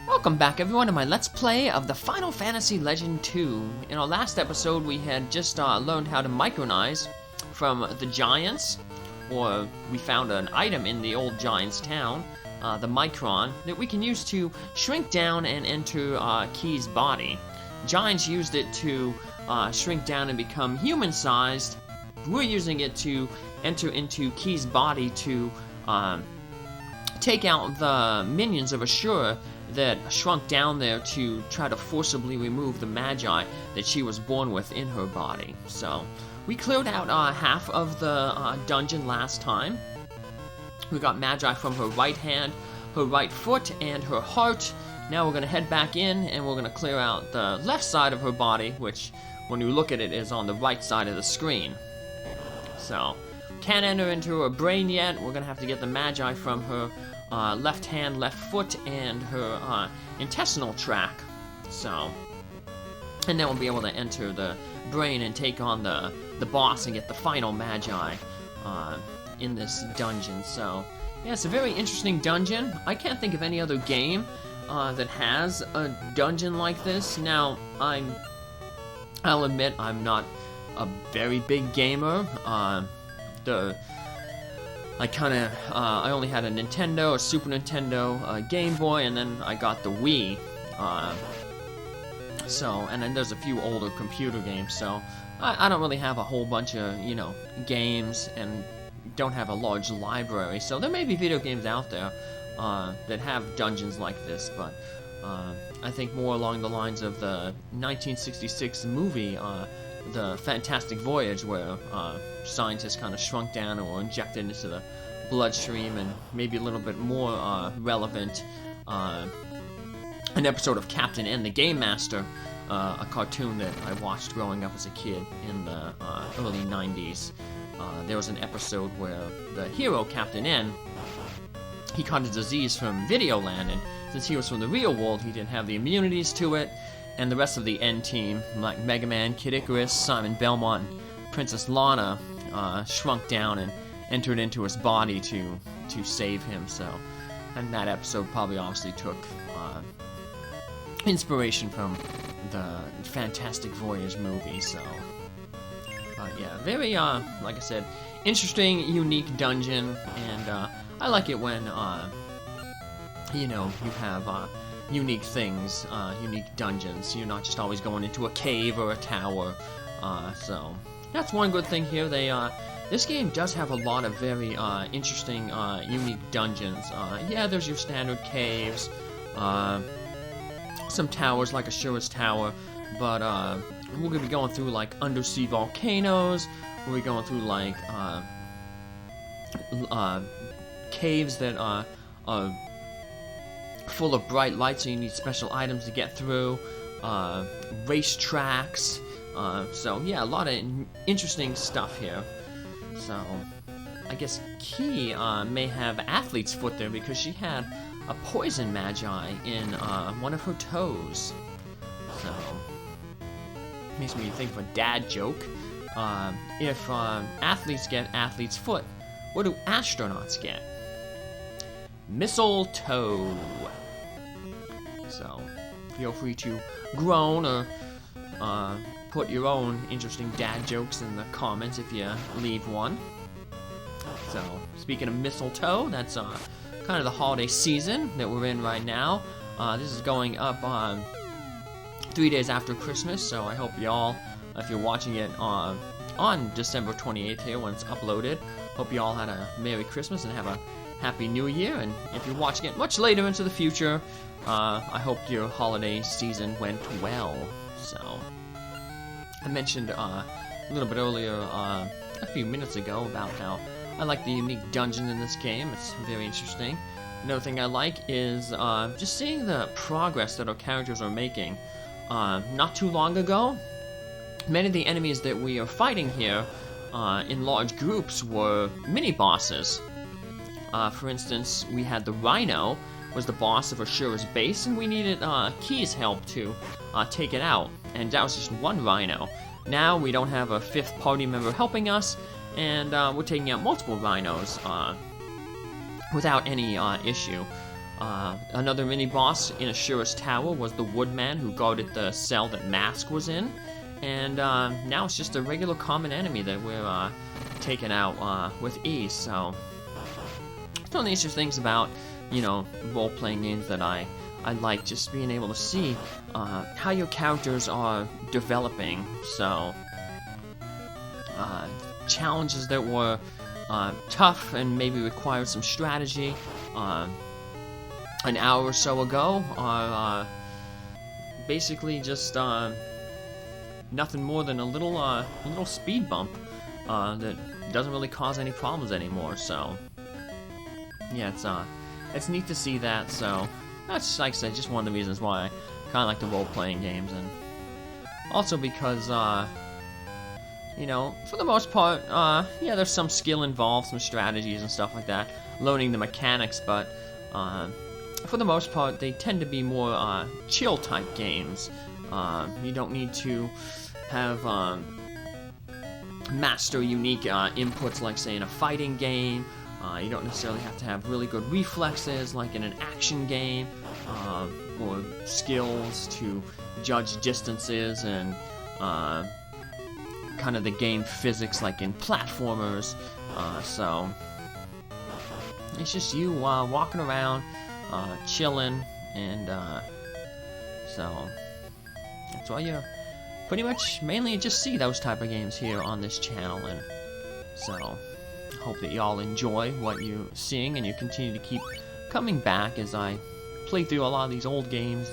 Welcome back everyone to my Let's Play of the Final Fantasy Legend 2. In our last episode we had just learned how to micronize from the giants, or we found an item in the old giant's town, the micron, that we can use to shrink down and enter Key's body. Giants used it to shrink down and become human-sized. We're using it to enter into Key's body to take out the minions of Ashura that shrunk down there to try to forcibly remove the magi that she was born with in her body. So, we cleared out half of the dungeon last time. We got magi from her right hand, her right foot, and her heart. Now we're going to head back in and we're going to clear out the left side of her body, which, when you look at it, is on the right side of the screen. So, can't enter into her brain yet. We're going to have to get the magi from her left hand, left foot, and her intestinal tract. So, and then we'll be able to enter the brain and take on the boss and get the final magi in this dungeon. So, yeah, it's a very interesting dungeon. I can't think of any other game that has a dungeon like this. Now, I'll admit I'm not a very big gamer. I only had a Nintendo, a Super Nintendo, a Game Boy, and then I got the Wii. And then there's a few older computer games, so I don't really have a whole bunch of, games and don't have a large library. So there may be video games out there that have dungeons like this, but I think more along the lines of the 1966 movie, The Fantastic Voyage, where scientists kind of shrunk down or injected into the bloodstream, and maybe a little bit more relevant, an episode of Captain N the Game Master, a cartoon that I watched growing up as a kid in the early 90s. There was an episode where the hero, Captain N, he caught a disease from Videoland, and since he was from the real world, he didn't have the immunities to it. And the rest of the N team, like Mega Man, Kid Icarus, Simon Belmont, and Princess Lana, shrunk down and entered into his body to save him. So, and that episode probably obviously took inspiration from the Fantastic Voyage movie. So, yeah, very like I said, interesting, unique dungeon, and I like it when you have unique things, unique dungeons. You're not just always going into a cave or a tower. So that's one good thing here. This game does have a lot of very interesting, unique dungeons. Yeah, there's your standard caves, some towers like Ashura's Tower, but we're gonna be going through like undersea volcanoes. We'll be going through like caves that are full of bright lights, so you need special items to get through, race tracks, so yeah, a lot of interesting stuff here. So, I guess Key may have athlete's foot there because she had a poison magi in one of her toes. So, makes me think of a dad joke. If athletes get athlete's foot, what do astronauts get? Mistletoe. So, feel free to groan or put your own interesting dad jokes in the comments if you leave one. So, speaking of mistletoe, that's kind of the holiday season that we're in right now. This is going up 3 days after Christmas, so I hope y'all, if you're watching it on December 28th here when it's uploaded, hope y'all had a Merry Christmas and have a Happy New Year. And if you're watching it much later into the future, I hope your holiday season went well. So, I mentioned a little bit earlier, a few minutes ago, about how I like the unique dungeon in this game. It's very interesting. Another thing I like is just seeing the progress that our characters are making. Not too long ago, many of the enemies that we are fighting here in large groups were mini-bosses. For instance, we had the Rhino, was the boss of Ashura's base, and we needed Key's help to take it out. And that was just one Rhino. Now we don't have a fifth party member helping us, and we're taking out multiple Rhinos without any issue. Another mini-boss in Ashura's tower was the Woodman who guarded the cell that Mask was in. And now it's just a regular common enemy that we're taking out with ease. So, it's one of the interesting things about, you know, role-playing games that I like, just being able to see how your characters are developing. So, challenges that were tough and maybe required some strategy an hour or so ago are basically just nothing more than a little speed bump that doesn't really cause any problems anymore. So yeah, it's neat to see that. So that's, like I said, just one of the reasons why I kind of like the role-playing games, and also because you know, for the most part, yeah, there's some skill involved, some strategies and stuff like that, learning the mechanics, but for the most part, they tend to be more chill type games. You don't need to have master unique inputs like, say, in a fighting game. You don't necessarily have to have really good reflexes like in an action game, or skills to judge distances and kind of the game physics like in platformers. So it's just you walking around, chilling, and so that's why you pretty much mainly just see those type of games here on this channel. And so hope that y'all enjoy what you're seeing, and you continue to keep coming back as I play through a lot of these old games,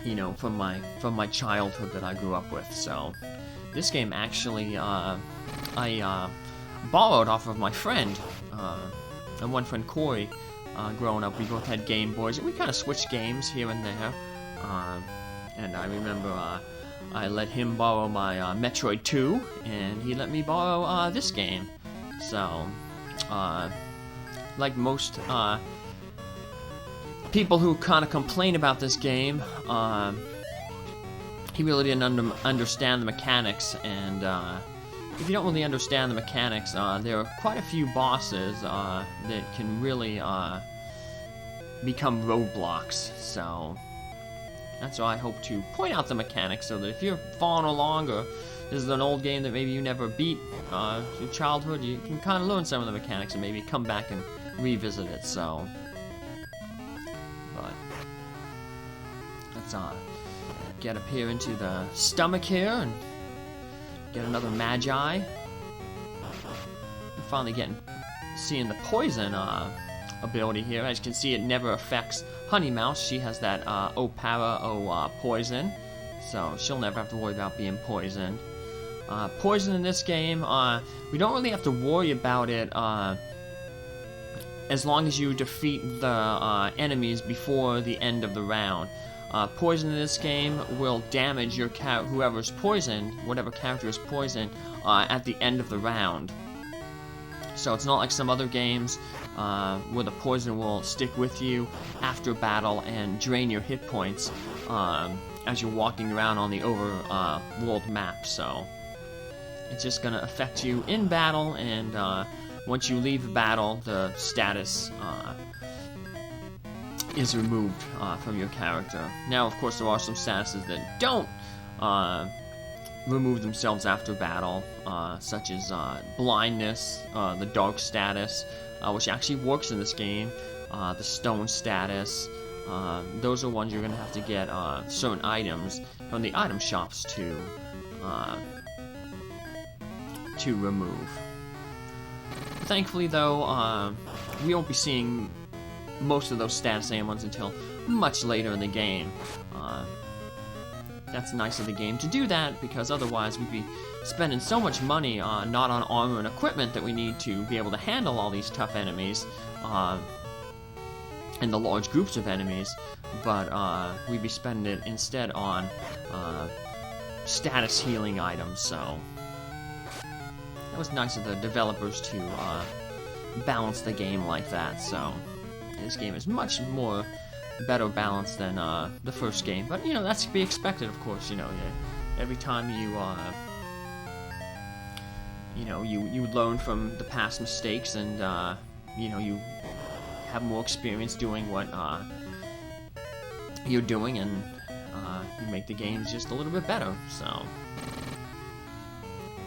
you know, from my childhood that I grew up with. So this game actually I borrowed off of my friend, and one friend Corey. Growing up, we both had Game Boys, and we kind of switched games here and there. And I remember I let him borrow my Metroid 2, and he let me borrow this game. So, like most people who kind of complain about this game, he really didn't understand the mechanics. And if you don't really understand the mechanics, there are quite a few bosses that can really become roadblocks. So that's why I hope to point out the mechanics, so that if you're following along, or this is an old game that maybe you never beat through childhood, you can kind of learn some of the mechanics and maybe come back and revisit it. So, but let's get up here into the stomach here and get another magi. I'm finally seeing the poison ability here. As you can see, it never affects Honey Mouse. She has that O poison, so she'll never have to worry about being poisoned. Poison in this game, we don't really have to worry about it as long as you defeat the enemies before the end of the round. Poison in this game will damage your whoever's poisoned, whatever character is poisoned, at the end of the round. So it's not like some other games where the poison will stick with you after battle and drain your hit points as you're walking around on the overworld map. So it's just going to affect you in battle, and once you leave the battle, the status is removed from your character. Now, of course, there are some statuses that don't remove themselves after battle, such as blindness, the dark status, which actually works in this game, the stone status. Those are ones you're going to have to get certain items from the item shops to remove. Thankfully, though, we won't be seeing most of those status ailments until much later in the game. That's nice of the game to do that, because otherwise we'd be spending so much money not on armor and equipment that we need to be able to handle all these tough enemies and the large groups of enemies, but we'd be spending it instead on status healing items. So that was nice of the developers to balance the game like that. So this game is much more better balanced than the first game, but you know, that's to be expected, of course. You know, every time you learn from the past mistakes, and you know, you have more experience doing what you're doing, and you make the games just a little bit better. So, of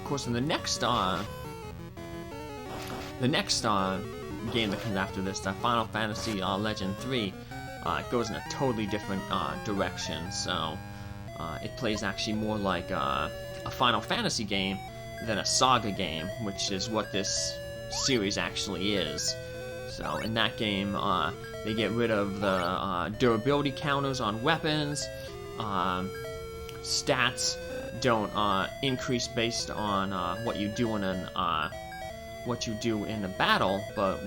course, in the next game that comes after this, Final Fantasy Legend 3, it goes in a totally different direction. So, it plays actually more like a Final Fantasy game than a saga game, which is what this series actually is. So in that game, they get rid of the durability counters on weapons. Stats don't increase based on what you do in a battle, but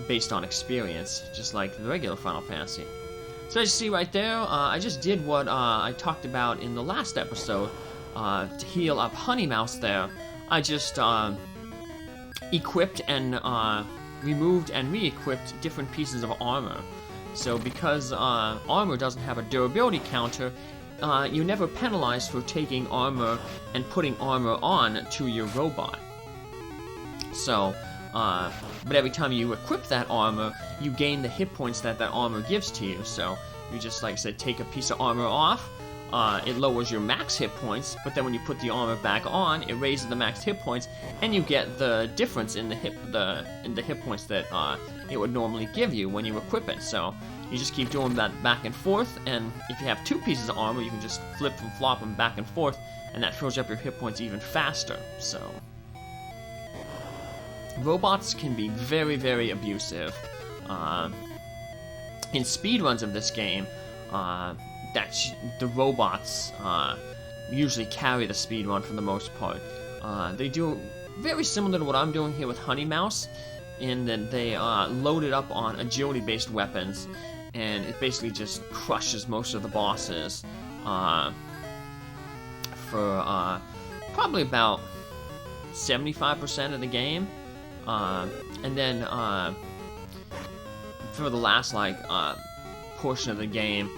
based on experience, just like the regular Final Fantasy. So as you see right there, I just did what I talked about in the last episode. To heal up Honey Mouse there, I just equipped and removed and re-equipped different pieces of armor. So because armor doesn't have a durability counter, you're never penalized for taking armor and putting armor on to your robot. So, but every time you equip that armor, you gain the hit points that armor gives to you. So you just, like I said, take a piece of armor off. It lowers your max hit points, but then when you put the armor back on, it raises the max hit points, and you get the difference in the hit points that it would normally give you when you equip it. So you just keep doing that back and forth, and if you have two pieces of armor, you can just flip and flop them back and forth, and that fills up your hit points even faster. So robots can be very, very abusive. In speedruns of this game, the robots usually carry the speedrun for the most part. They do very similar to what I'm doing here with Honey Mouse, in that they load it up on agility-based weapons, and it basically just crushes most of the bosses for probably about 75% of the game. And then for the last portion of the game,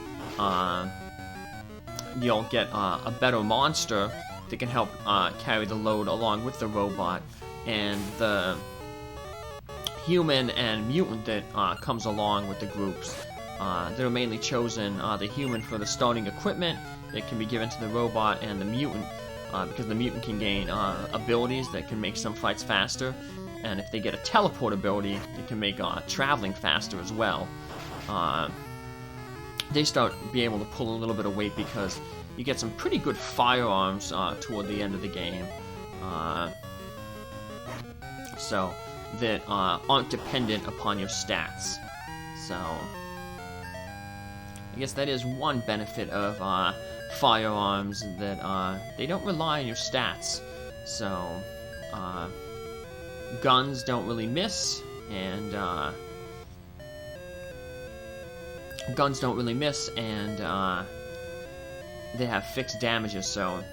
you'll get a better monster that can help carry the load along with the robot, and the human and mutant that comes along with the groups. They're mainly chosen, the human for the starting equipment that can be given to the robot, and the mutant because the mutant can gain abilities that can make some fights faster, and if they get a teleport ability, it can make traveling faster as well. They start being able to pull a little bit of weight because you get some pretty good firearms toward the end of the game, so that aren't dependent upon your stats. So I guess that is one benefit of firearms, that they don't rely on your stats. So guns don't really miss, and they have fixed damages. So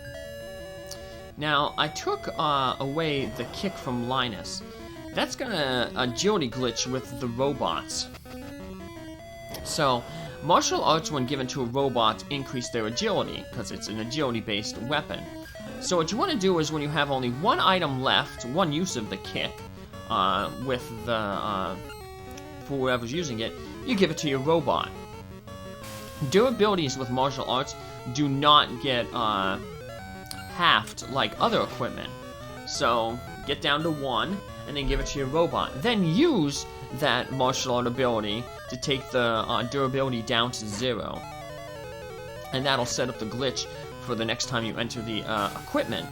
now I took away the kick from Linus. That's gonna agility glitch with the robots. So martial arts, when given to a robot, increase their agility because it's an agility-based weapon. So what you want to do is, when you have only one item left, one use of the kick, with the for whoever's using it, you give it to your robot. Durabilities with martial arts do not get halved like other equipment. So get down to 1 and then give it to your robot. Then use that martial art ability to take the durability down to 0. And that'll set up the glitch for the next time you enter the equipment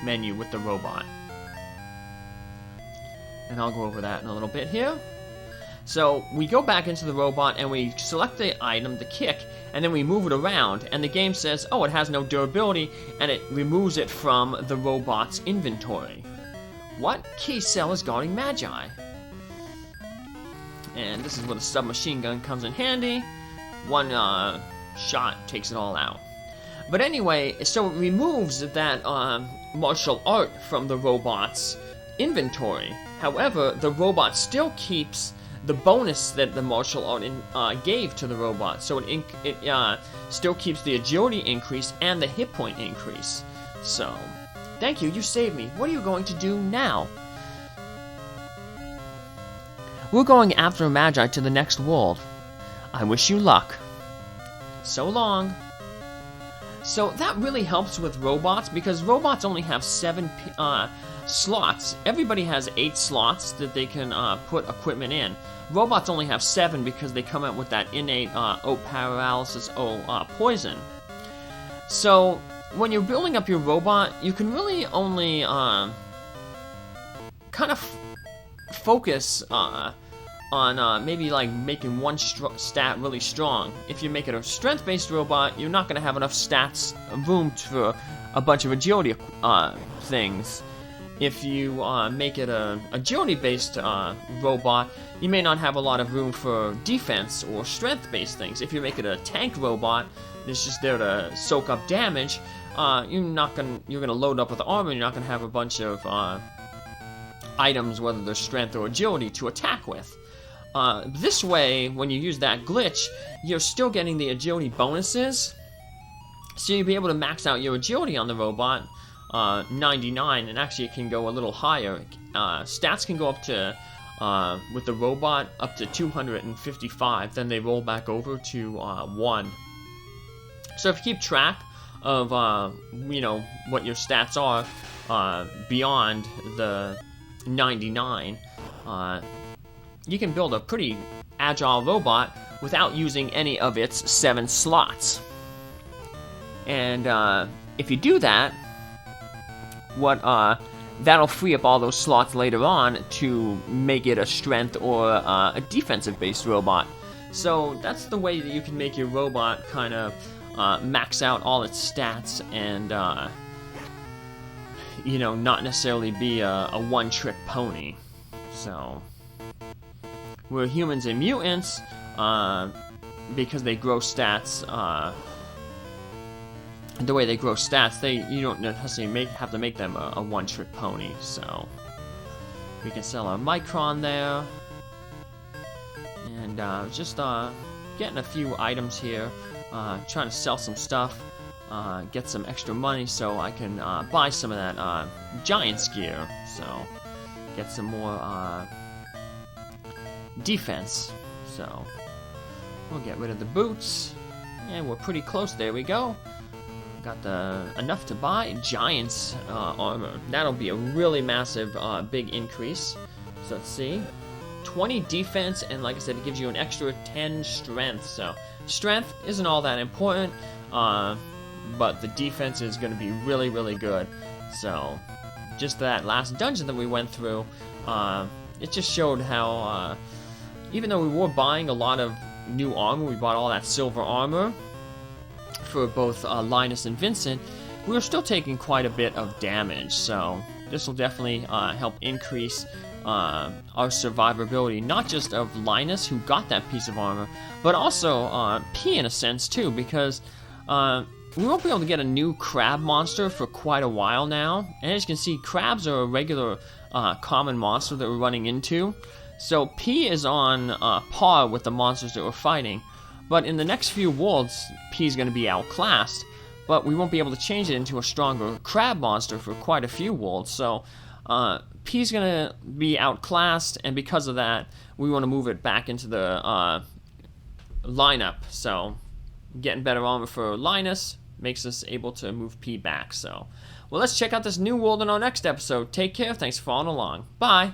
menu with the robot. And I'll go over that in a little bit here. So we go back into the robot and we select the item, the kick, and then we move it around, and the game says, oh, it has no durability, and it removes it from the robot's inventory. What? Key cell is guarding magi. And this is where the submachine gun comes in handy. One shot takes it all out. But anyway, so it removes that martial art from the robot's inventory. However, the robot still keeps the bonus that the martial art gave to the robot. So it still keeps the agility increase and the hit point increase. So, thank you, you saved me. What are you going to do now? We're going after a magi to the next world. I wish you luck. So long. So that really helps with robots, because robots only have 7 slots. Everybody has 8 slots that they can put equipment in. Robots only have 7 because they come out with that innate paralysis, poison. So when you're building up your robot, you can really only kind of focus on maybe like making one stat really strong. If you make it a strength-based robot, you're not going to have enough stats room for a bunch of agility things. If you make it a agility-based robot, you may not have a lot of room for defense or strength-based things. If you make it a tank robot, it's just there to soak up damage. You're gonna load up with armor. You're not gonna have a bunch of items, whether they're strength or agility, to attack with. This way, when you use that glitch, you're still getting the agility bonuses, so you'll be able to max out your agility on the robot, 99, and actually it can go a little higher. Stats can go up to, with the robot, up to 255, then they roll back over to 1. So if you keep track of, what your stats are beyond the 99, you can build a pretty agile robot without using any of its 7 slots. And if you do that, that'll free up all those slots later on to make it a strength or a defensive-based robot. So that's the way that you can make your robot kind of max out all its stats and not necessarily be a one-trick pony. So where humans and mutants, because they grow stats, the way they grow stats, you don't necessarily have to make them a one-trick pony. So we can sell our Micron there, and just getting a few items here, trying to sell some stuff, get some extra money so I can buy some of that Giants gear. So get some more defense. So we'll get rid of the boots, and we're pretty close. There we go. Got enough to buy Giants armor. That'll be a really massive, big increase. So let's see, 20 defense, and like I said, it gives you an extra 10 strength. So strength isn't all that important, but the defense is going to be really, really good. So just that last dungeon that we went through, it just showed how, even though we were buying a lot of new armor, we bought all that silver armor for both Linus and Vincent, we were still taking quite a bit of damage. So this will definitely help increase our survivability, not just of Linus, who got that piece of armor, but also P in a sense too, because we won't be able to get a new crab monster for quite a while now. And as you can see, crabs are a regular common monster that we're running into. So P is on par with the monsters that we're fighting. But in the next few worlds, P is going to be outclassed, but we won't be able to change it into a stronger crab monster for quite a few worlds. So P is going to be outclassed, and because of that, we want to move it back into the lineup. So getting better armor for Linus makes us able to move P back. So, well, let's check out this new world in our next episode. Take care. Thanks for following along. Bye.